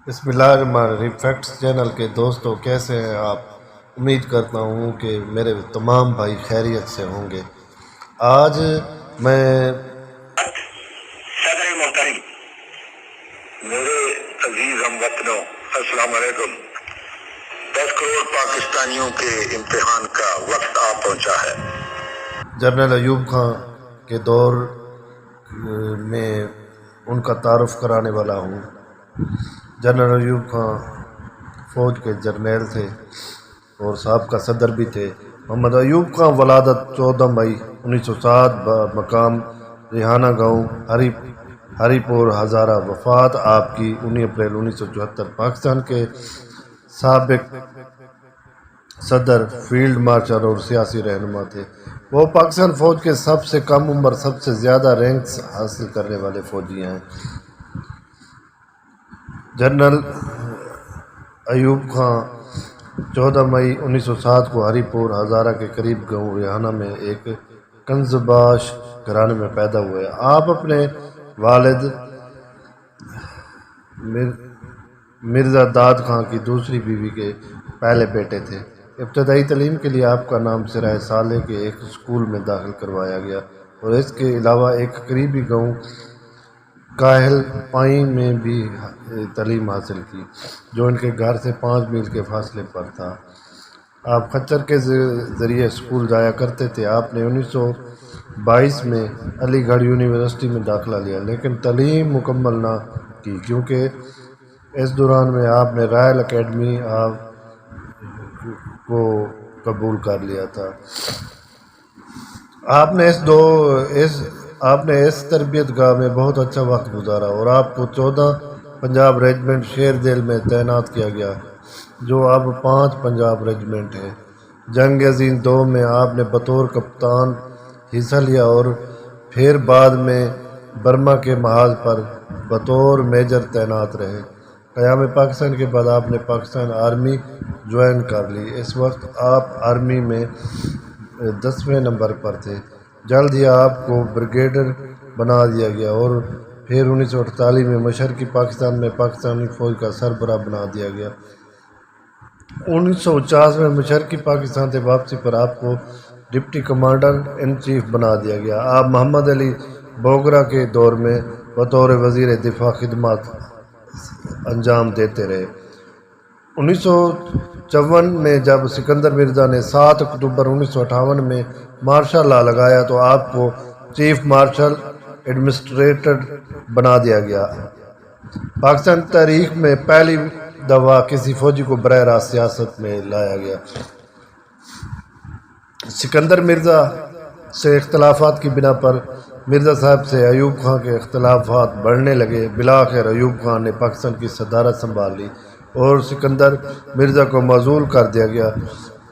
بسم اللہ الرحمن الرحیم فیکٹس چینل کے دوستوں، کیسے ہیں آپ؟ امید کرتا ہوں کہ میرے تمام بھائی خیریت سے ہوں گے۔ آج میں صدر محترم، میرے عزیز ہم وطنوں، السلام علیکم۔ 10 کروڑ پاکستانیوں کے امتحان کا وقت آ پہنچا ہے۔ جنرل ایوب خان کے دور میں ان کا تعارف کرانے والا ہوں۔ جنرل ایوب خان فوج کے جرنیل تھے اور سابقہ صدر بھی تھے۔ محمد ایوب خان ولادت 14 مئی 1907 مقام ریحانہ گاؤں ہری پور ہزارہ۔ وفات آپ کی 19 اپریل 1974۔ پاکستان کے سابق صدر، فیلڈ مارشل اور سیاسی رہنما تھے۔ وہ پاکستان فوج کے سب سے کم عمر سب سے زیادہ رینکس حاصل کرنے والے فوجی ہیں۔ جنرل ایوب خان 14 مئی 1907 کو ہری پور ہزارہ کے قریب گاؤں ریحانہ میں ایک کنزباش گھرانے میں پیدا ہوئے۔ آپ اپنے والد مرزا داد خان کی دوسری بیوی کے پہلے بیٹے تھے۔ ابتدائی تعلیم کے لیے آپ کا نام سرائے سالے کے ایک اسکول میں داخل کروایا گیا اور اس کے علاوہ ایک قریبی گاؤں کاہل پائی میں بھی تعلیم حاصل کی، جو ان کے گھر سے 5 میل کے فاصلے پر تھا۔ آپ خچر کے ذریعے اسکول جایا کرتے تھے۔ آپ نے 1922 میں علی گڑھ یونیورسٹی میں داخلہ لیا، لیکن تعلیم مکمل نہ کی کیونکہ اس دوران میں آپ نے رائل اکیڈمی کو قبول کر لیا تھا۔ آپ نے اس تربیت گاہ میں بہت اچھا وقت گزارا اور آپ کو 14 پنجاب ریجمنٹ شیر دل میں تعینات کیا گیا، جو اب 5 پنجاب ریجمنٹ ہے۔ جنگ عظیم 2 میں آپ نے بطور کپتان حصہ لیا اور پھر بعد میں برما کے محاذ پر بطور میجر تعینات رہے۔ قیام پاکستان کے بعد آپ نے پاکستان آرمی جوائن کر لی۔ اس وقت آپ آرمی میں 10ویں نمبر پر تھے۔ جلد ہی آپ کو بریگیڈیئر بنا دیا گیا اور پھر 1948 میں مشرقی پاکستان میں پاکستانی فوج کا سربراہ بنا دیا گیا۔ 1949 میں مشرقی پاکستان سے واپسی پر آپ کو ڈپٹی کمانڈر ان چیف بنا دیا گیا۔ آپ محمد علی بوگرا کے دور میں بطور وزیر دفاع خدمات انجام دیتے رہے۔ 1954 میں جب سکندر مرزا نے 7 اکتوبر 1958 میں مارشل لا لگایا تو آپ کو چیف مارشل ایڈمنسٹریٹر بنا دیا گیا۔ پاکستان تاریخ میں پہلی دفعہ کسی فوجی کو براہ راست سیاست میں لایا گیا۔ سکندر مرزا سے اختلافات کی بنا پر مرزا صاحب سے ایوب خان کے اختلافات بڑھنے لگے۔ بالآخر ایوب خان نے پاکستان کی صدارت سنبھال لی اور سکندر مرزا کو معزول کر دیا گیا۔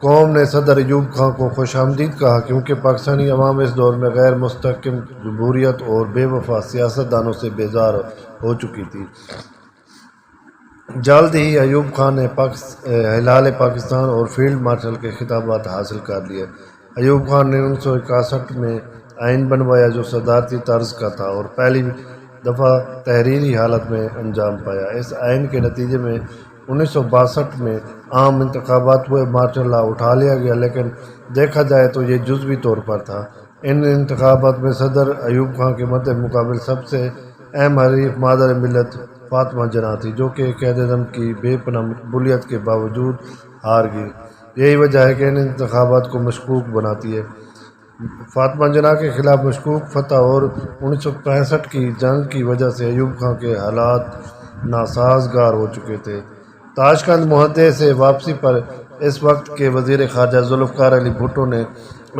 قوم نے صدر ایوب خان کو خوش آمدید کہا کیونکہ پاکستانی عوام اس دور میں غیر مستحکم جمہوریت اور بے وفا سیاستدانوں سے بیزار ہو چکی تھی۔ جلد ہی ایوب خان نے ہلال پاکستان اور فیلڈ مارشل کے خطابات حاصل کر لیے۔ ایوب خان نے 1961 میں آئین بنوایا جو صدارتی طرز کا تھا اور پہلی دفعہ تحریری حالت میں انجام پایا۔ اس آئین کے نتیجے میں 1962 میں عام انتخابات ہوئے۔ مارشل لا اٹھا لیا گیا، لیکن دیکھا جائے تو یہ جزوی طور پر تھا۔ ان انتخابات میں صدر ایوب خان کے مد مقابل سب سے اہم حریف مادر ملت فاطمہ جناح تھی، جو کہ قائد اعظم کی بے پناہ مقبولیت کے باوجود ہار گئی۔ یہی وجہ ہے کہ ان انتخابات کو مشکوک بناتی ہے۔ فاطمہ جناح کے خلاف مشکوک فتح اور 1965 کی جنگ کی وجہ سے ایوب خان کے حالات ناسازگار ہو چکے تھے۔ تاشقند معاہدے سے واپسی پر اس وقت کے وزیر خارجہ ذوالفقار علی بھٹو نے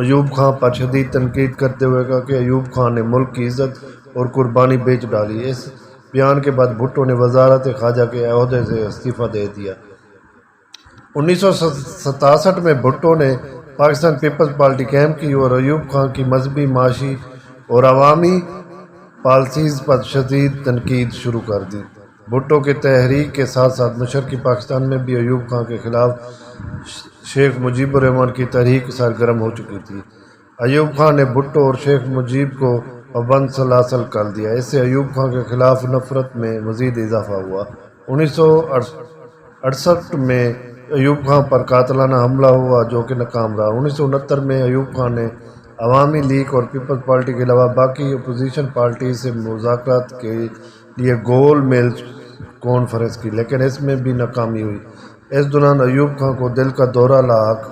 ایوب خان پر شدید تنقید کرتے ہوئے کہا کہ ایوب خان نے ملک کی عزت اور قربانی بیچ ڈالی۔ اس بیان کے بعد بھٹو نے وزارت خارجہ کے عہدے سے استعفیٰ دے دیا۔ 1967 میں بھٹو نے پاکستان پیپلز پارٹی قائم کی اور ایوب خان کی مذہبی، معاشی اور عوامی پالیسیز پر شدید تنقید شروع کر دی۔ بھٹو کے تحریک کے ساتھ ساتھ مشرقی پاکستان میں بھی ایوب خان کے خلاف شیخ مجیب الرحمن کی تحریک سرگرم ہو چکی تھی۔ ایوب خان نے بھٹو اور شیخ مجیب کو پابند سلاسل کر دیا۔ اس سے ایوب خان کے خلاف نفرت میں مزید اضافہ ہوا۔ 1968 میں ایوب خان پر قاتلانہ حملہ ہوا جو کہ ناکام رہا۔ 1969 میں ایوب خان نے عوامی لیگ اور پیپلز پارٹی کے علاوہ باقی اپوزیشن پارٹی سے مذاکرات کے لیے گول میز کانفرنس کی، لیکن اس میں بھی ناکامی ہوئی۔ اس دوران ایوب خان کو دل کا دورہ لاحق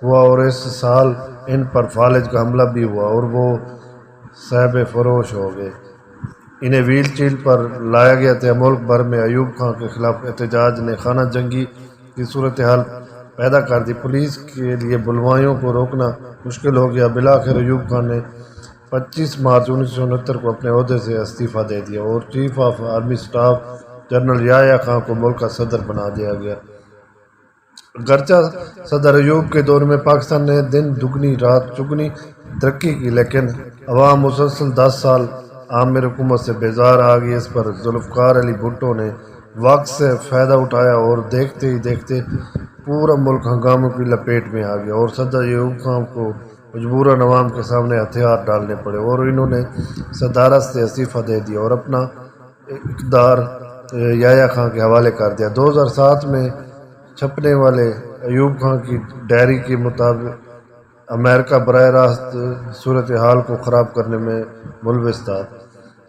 ہوا اور اس سال ان پر فالج کا حملہ بھی ہوا اور وہ صحب فروش ہو گئے۔ انہیں ویل چیئر پر لایا گیا تھا۔ ملک بھر میں ایوب خان کے خلاف احتجاج نے خانہ جنگی کی صورتحال پیدا کر دی۔ پولیس کے لیے بلوائیوں کو روکنا مشکل ہو گیا۔ بالآخر ایوب خان نے 25 مارچ 1969 کو اپنے عہدے سے استعفیٰ دے دیا اور chief of army staff general Yahya Khan کو ملک کا صدر بنا دیا گیا۔ اگرچہ صدر ایوب کے دور میں پاکستان نے دن دگنی رات چگنی ترقی کی، لیکن عوام مسلسل 10 سال عامر حکومت سے بیزار آ گئی۔ اس پر ذوالفقار علی بھٹو نے وقت سے فائدہ اٹھایا اور دیکھتے ہی دیکھتے پورا ملک ہنگاموں کی لپیٹ میں آ گیا اور صدر ایوب خان کو مجبوراً عوام کے سامنے ہتھیار ڈالنے پڑے اور انہوں نے صدارت سے استعفیٰ دے دیا اور اپنا اقتدار یحییٰ خان کے حوالے کر دیا۔ 2007 میں چھپنے والے ایوب خان کی ڈائری کے مطابق امریکہ براہ راست صورتحال کو خراب کرنے میں ملوث تھا۔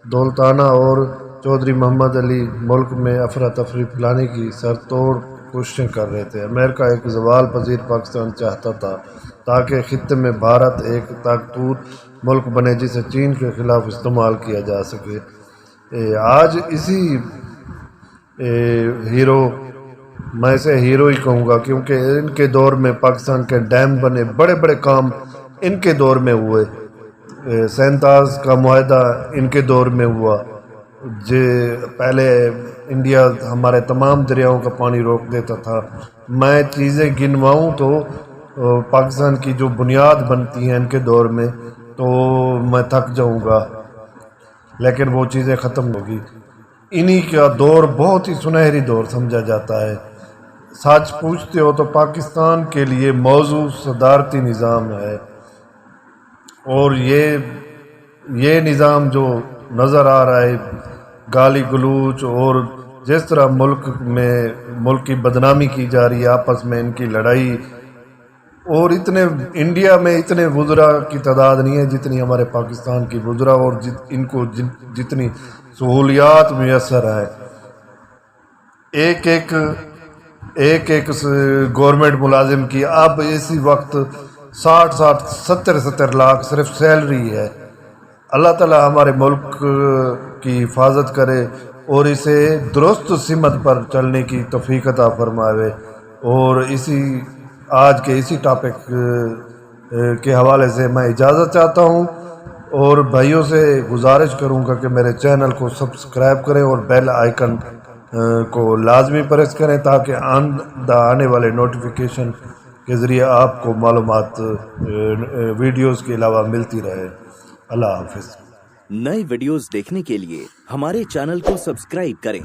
دولتانہ اور چودھری محمد علی ملک میں افراتفری پھیلانے کی سر توڑ کوششیں کر رہے تھے۔ امریکہ ایک زوال پذیر پاکستان چاہتا تھا تاکہ خطے میں بھارت ایک طاقتور ملک بنے جسے چین کے خلاف استعمال کیا جا سکے۔ آج اسی ہیرو، میں اسے ہیرو ہی کہوں گا کیونکہ ان کے دور میں پاکستان کے ڈیم بنے، بڑے بڑے کام ان کے دور میں ہوئے۔ 47 کا معاہدہ ان کے دور میں ہوا۔ پہلے انڈیا ہمارے تمام دریاؤں کا پانی روک دیتا تھا۔ میں چیزیں گنواؤں تو پاکستان کی جو بنیاد بنتی ہیں ان کے دور میں تو میں تھک جاؤں گا، لیکن وہ چیزیں ختم ہوگی۔ انہی کا دور بہت ہی سنہری دور سمجھا جاتا ہے۔ سچ پوچھتے ہو تو پاکستان کے لیے موضوع صدارتی نظام ہے، اور یہ نظام جو نظر آ رہا ہے، گالی گلوچ اور جس طرح ملک کی بدنامی کی جا رہی ہے، آپس میں ان کی لڑائی، اور انڈیا میں اتنے وزراء کی تعداد نہیں ہے جتنی ہمارے پاکستان کی وزراء، اور ان کو جتنی سہولیات میسر ہے۔ ایک گورنمنٹ ملازم کی اب اسی وقت 60-70 لاکھ صرف سیلری ہے۔ اللہ تعالی ہمارے ملک کی حفاظت کرے اور اسے درست سمت پر چلنے کی توفیق عطا فرمائے، اور آج کے اسی ٹاپک کے حوالے سے میں اجازت چاہتا ہوں، اور بھائیوں سے گزارش کروں گا کہ میرے چینل کو سبسکرائب کریں اور بیل آئیکن کو لازمی پریس کریں تاکہ آنے والے نوٹیفیکیشن کے ذریعے آپ کو معلومات ویڈیوز کے علاوہ ملتی رہے۔ اللہ حافظ۔ نئے ویڈیوز دیکھنے کے لیے ہمارے چینل کو سبسکرائب کریں۔